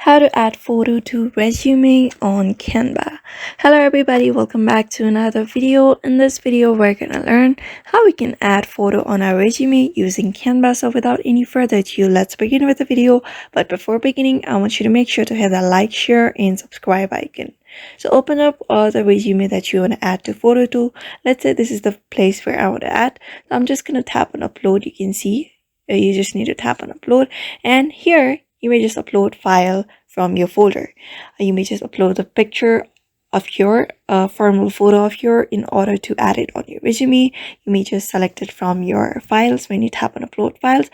How to add photo to resume on Canva. Hello everybody, welcome back to another video. In this video we're gonna learn how we can add photo on our resume using Canva. So without any further ado, let's begin with the video. But before beginning, I want you to make sure to hit the like, share and subscribe icon. So open up the resume that you want to add to photo to. Let's say this is the place where I want to add. So I'm just gonna tap on upload. You can see you just need to tap on upload, and here you may just upload file from your folder. You may just upload a picture of your formal photo of your in order to add it on your resume. You may just select it from your files. When you tap on upload files,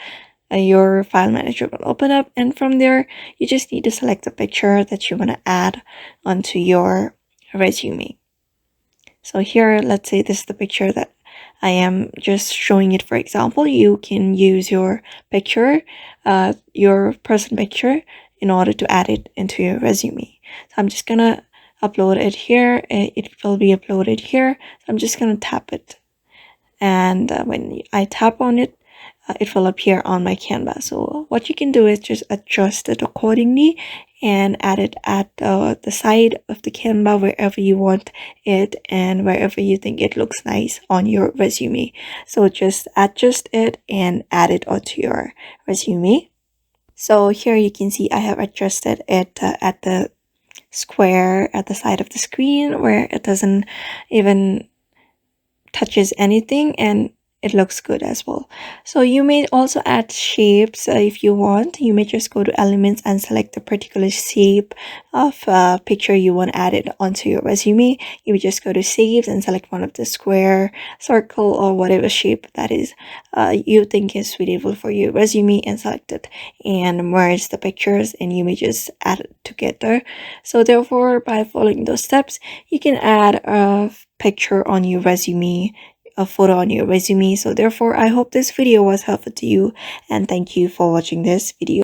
your file manager will open up, and from there you just need to select the picture that you want to add onto your resume. So here, let's say this is the picture that I am just showing it for example. You can use your picture, your person picture, in order to add it into your resume. So I'm just gonna upload it here. It will be uploaded here. So I'm just gonna tap it, and when I tap on it, it will appear on my Canva. So what you can do is just adjust it accordingly and add it at the side of the Canva wherever you want it and wherever you think it looks nice on your resume. So just adjust it and add it onto your resume. So here you can see I have adjusted it at the square at the side of the screen where it doesn't even touches anything, and it looks good as well. So you may also add shapes if you want. You may just go to elements and select the particular shape of picture you want added onto your resume. You would just go to saves and select one of the square, circle, or whatever shape that is you think is suitable for your resume, and select it and merge the pictures, and you may just add it together. So therefore, by following those steps, you can add a picture on your resume, a photo on your resume. So therefore, I hope this video was helpful to you, and thank you for watching this video.